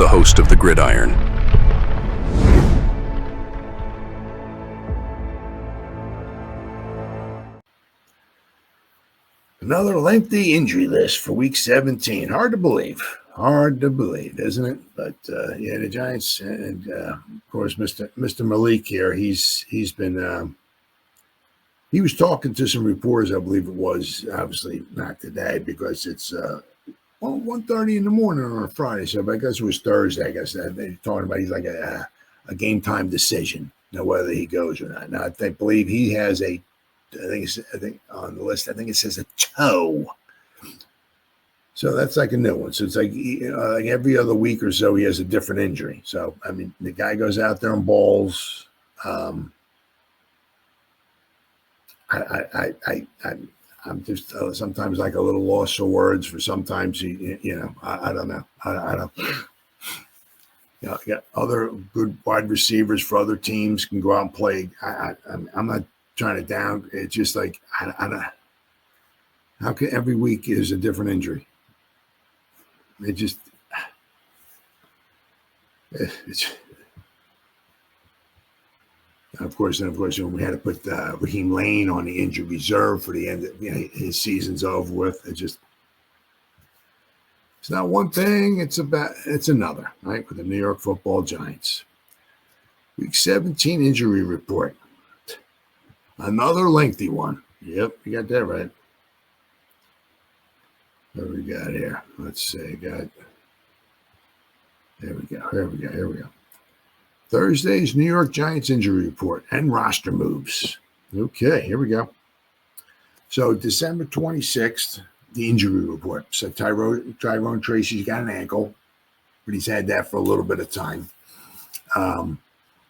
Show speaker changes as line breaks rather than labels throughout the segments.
host of the Gridiron.
Another lengthy injury list for Week 17. Hard to believe, isn't it? But yeah, the Giants and of course, Mr. Malik here. He's been. He was talking to some reporters, I believe it was. Obviously not today because it's 1:30 in the morning on a Friday. So I guess it was Thursday. I guess they're talking about he's like a game time decision, whether he goes or not. Now I believe he has a. I think on the list, I think it says a toe. So that's like a new one. So it's like every other week or so, he has a different injury. So, I mean, the guy goes out there and balls. I'm just sometimes like a little lost for words for sometimes, I don't know. I don't. Got other good wide receivers for other teams can go out and play. I'm not trying to down. It's just like I don't. How can every week is a different injury? It just it's. Of course, when we had to put Raheem Layne on the injured reserve for the end, his season's over with. It's not one thing. It's another. Right, with the New York Football Giants. Week 17 injury report. Another lengthy one. Yep, you got that right. What do we got here? Let's see. Here we go. Thursday's New York Giants injury report and roster moves. Okay, here we go. So December 26th, the injury report. So Tyrone Tracy's got an ankle, but he's had that for a little bit of time.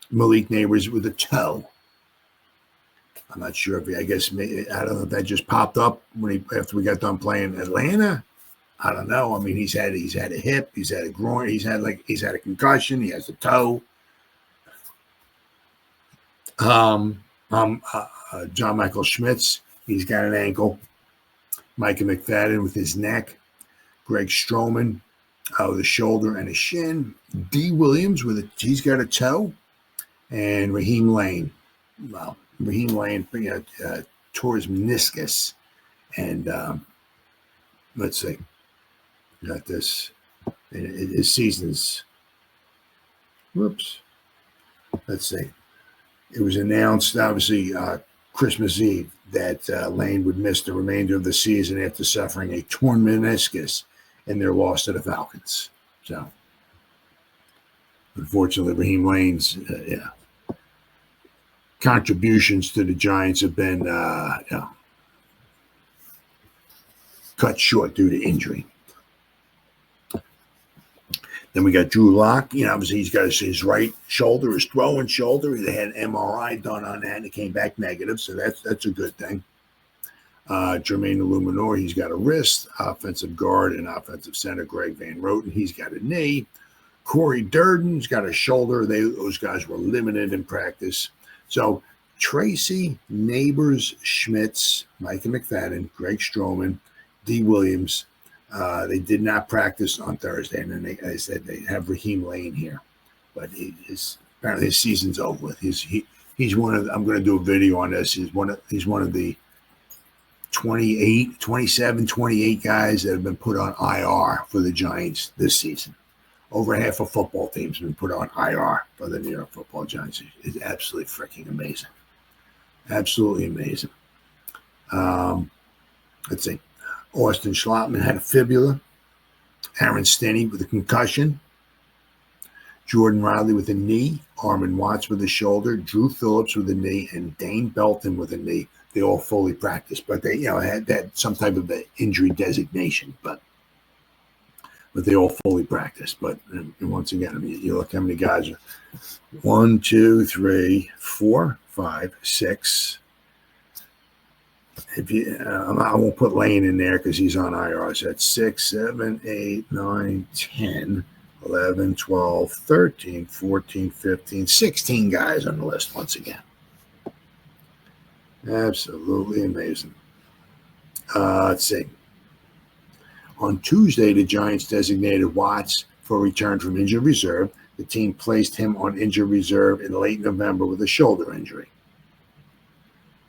Malik Nabers with a toe. I'm not sure if I don't know if that just popped up after we got done playing Atlanta. I don't know. I mean, he's had a hip, he's had a groin, he's had a concussion, he has a toe. John Michael Schmitz, he's got an ankle. Micah McFadden with his neck. Greg Stroman with a shoulder and a shin. Dee Williams he's got a toe, and Raheem Layne. Well, Raheem Layne tore his meniscus, and let's see, got this. His season's. Whoops. Let's see. It was announced, obviously, Christmas Eve, that Layne would miss the remainder of the season after suffering a torn meniscus in their loss to the Falcons. So, unfortunately, Raheem Layne's contributions to the Giants have been cut short due to injury. Then we got Drew Lock. Obviously he's got his right shoulder, his throwing shoulder. They had an MRI done on that, and it came back negative, so that's a good thing. Jermaine Eluemunor, he's got a wrist. Offensive guard and offensive center Greg Van Roten, he's got a knee. Cory Durden's got a shoulder. Those guys were limited in practice. So Tracy, Nabers, Schmitz, Micah McFadden, Greg Stroman, Dee Williams, they did not practice on Thursday, and then they said they have Raheem Layne here, but apparently his season's over with. He's one of. I'm going to do a video on this. He's one of the 28 guys that have been put on IR for the Giants this season. Over half of football teams have been put on IR for the New York Football Giants. It's absolutely freaking amazing. Absolutely amazing. Let's see. Austin Schlottmann had a fibula. Aaron Stinnie with a concussion. Jordon Riley with a knee. Armon Watts with a shoulder. Dru Phillips with a knee. And Dane Belton with a knee. They all fully practiced, but they had some type of injury designation, but they all fully practiced. But and once again, I mean, you look how many guys are 1, 2, 3, 4, 5, 6. If you, I won't put Layne in there because he's on IR. So that's 6, 7, 8, 9, 10, 11, 12, 13, 14, 15, 16 guys on the list once again. Absolutely amazing. Let's see. On Tuesday, the Giants designated Watts for return from injured reserve. The team placed him on injured reserve in late November with a shoulder injury.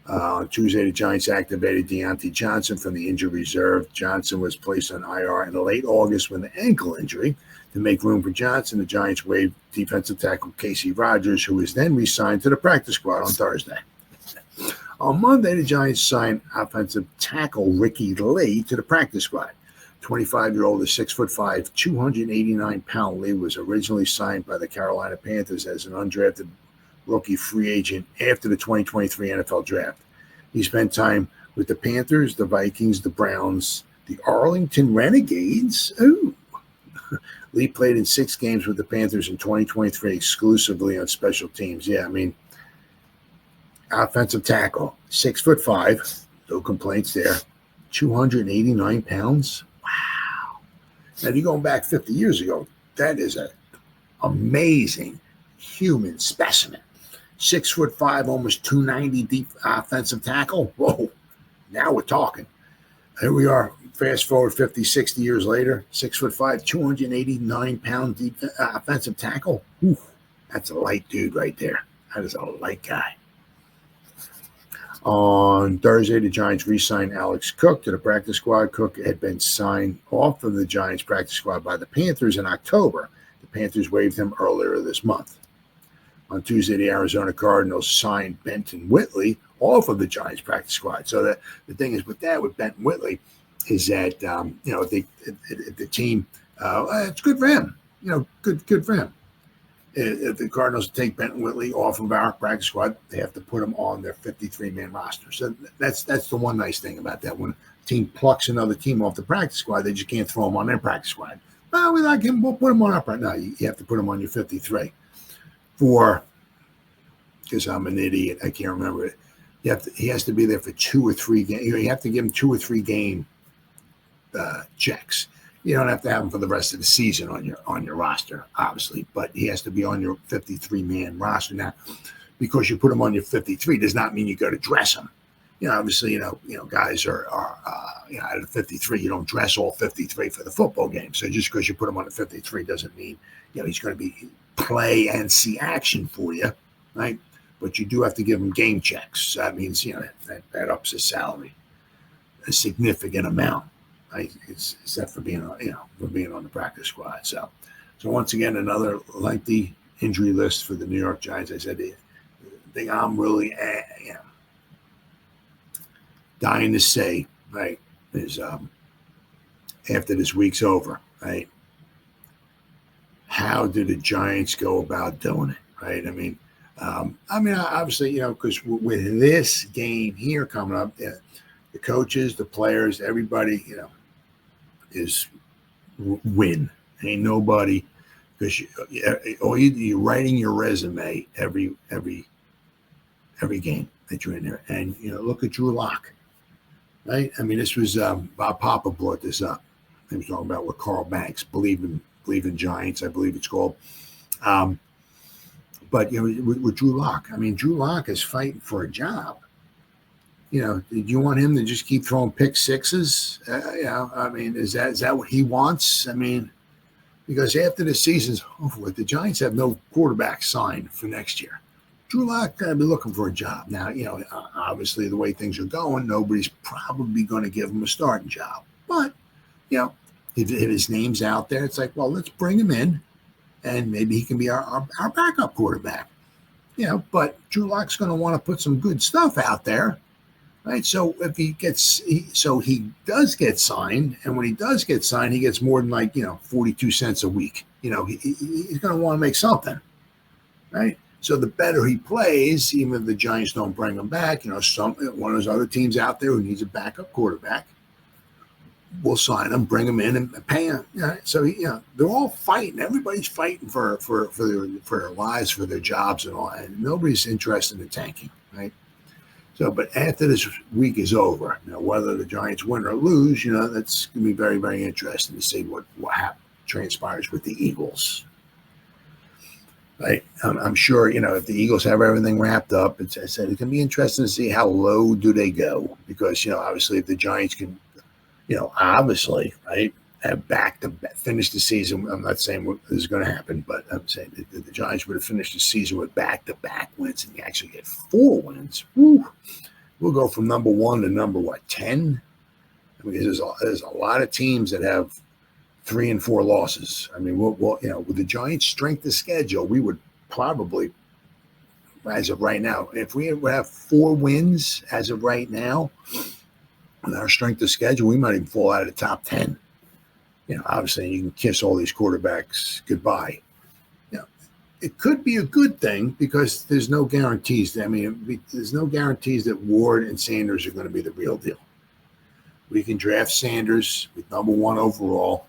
On Tuesday, the Giants activated Deontay Johnson from the injured reserve. Johnson was placed on IR in late August with an ankle injury. To make room for Johnson, the Giants waived defensive tackle Casey Rogers, who was then re-signed to the practice squad on Thursday. On Monday, the Giants signed offensive tackle Ricky Lee to the practice squad. 25-year-old, 6'5", 289-pound Lee was originally signed by the Carolina Panthers as an undrafted rookie free agent after the 2023 NFL Draft. He spent time with the Panthers, the Vikings, the Browns, the Arlington Renegades. Ooh. Lee played in 6 games with the Panthers in 2023 exclusively on special teams. Yeah, I mean, offensive tackle, 6'5", no complaints there, 289 pounds. Wow. Now, if you're going back 50 years ago, that is an amazing human specimen. 6'5", almost 290 deep offensive tackle. Whoa, now we're talking. Here we are, fast forward 50, 60 years later, 6'5", 289-pound deep offensive tackle. Whew, that's a light dude right there. That is a light guy. On Thursday, the Giants re-signed Alex Cook to the practice squad. Cook had been signed off of the Giants practice squad by the Panthers in October. The Panthers waived him earlier this month. On Tuesday, the Arizona Cardinals signed Benton Whitley off of the Giants practice squad. So the thing is with Benton Whitley is that, the team, it's good for him. Good for him. If the Cardinals take Benton Whitley off of our practice squad, they have to put him on their 53-man roster. So that's the one nice thing about that. When a team plucks another team off the practice squad, they just can't throw him on their practice squad. Oh, we like him, we'll put him on our practice. No, you have to put him on your 53. Because I'm an idiot, I can't remember it. He has to be there for 2 or 3 games. You have to give him 2 or 3 game checks. You don't have to have him for the rest of the season on your roster, obviously, but he has to be on your 53-man roster. Now, because you put him on your 53 does not mean you got to dress him. Obviously, guys are out of the 53, you don't dress all 53 for the football game. So just because you put him on the 53 doesn't mean he's going to be play and see action for you, right? But you do have to give him game checks. So that means that ups his salary a significant amount. Right? Except for being on the practice squad. So once again, another lengthy injury list for the New York Giants. I said the thing I'm really dying to say, right, is after this week's over, right, how do the Giants go about doing it, right? I mean, obviously, because with this game here coming up, the coaches, the players, everybody, is win. Ain't nobody, because you're writing your resume every game that you're in there. And look at Drew Lock, right? I mean, this was Bob Papa brought this up. He was talking about what Carl Banks believe in Giants, I believe it's called. But with Drew Lock, I mean, Drew Lock is fighting for a job. Do you want him to just keep throwing pick sixes? I mean, is that what he wants? I mean, because after the season's over with, the Giants have no quarterback signed for next year. Drew Lock got to be looking for a job. Now, obviously the way things are going, nobody's probably going to give him a starting job. But, if his name's out there, it's like, well, let's bring him in, and maybe he can be our backup quarterback. But Drew Lock's going to want to put some good stuff out there. Right, so if he does get signed, and when he does get signed, he gets more than 42 cents a week. He's going to want to make something, right? So the better he plays, even if the Giants don't bring him back, one of those other teams out there who needs a backup quarterback will sign him, bring him in, and pay him. So they're all fighting. Everybody's fighting for their lives, for their jobs, and all. And nobody's interested in tanking, right? So, but after this week is over, whether the Giants win or lose, that's going to be very, very interesting to see what transpires with the Eagles. Right? I'm sure, if the Eagles have everything wrapped up, it's going to be interesting to see how low do they go. Because, obviously, if the Giants can, obviously, right, back to finish the season. I'm not saying this is going to happen, but I'm saying the Giants would have finished the season with back-to-back wins, and you actually get 4 wins. Woo. We'll go from number 1 to number 10. I mean, there's a lot of teams that have 3 and 4 losses. I mean, with the Giants' strength of schedule, we would probably, as of right now, if we have 4 wins as of right now, on our strength of schedule, we might even fall out of the top 10. Obviously, you can kiss all these quarterbacks goodbye. It could be a good thing because there's no guarantees. There's no guarantees that Ward and Sanders are going to be the real deal. We can draft Sanders with number 1 overall.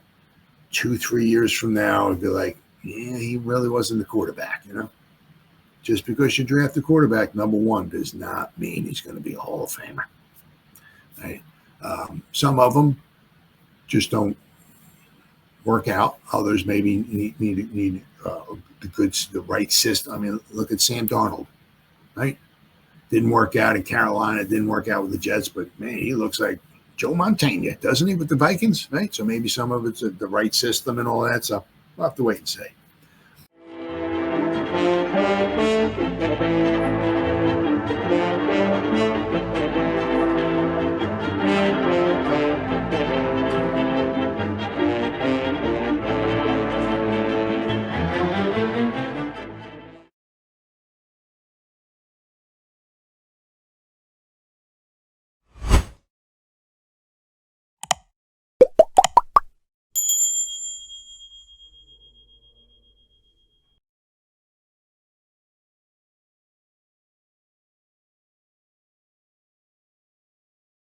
2-3 years from now, and be like, yeah, he really wasn't the quarterback. Just because you draft the quarterback number 1 does not mean he's going to be a Hall of Famer. Right? Some of them just don't work out. Others maybe need the right system. I mean, look at Sam Darnold, right? Didn't work out in Carolina. Didn't work out with the Jets, but man, he looks like Joe Montana, doesn't he, with the Vikings, right? So maybe some of it's the right system and all that. So we'll have to wait and see.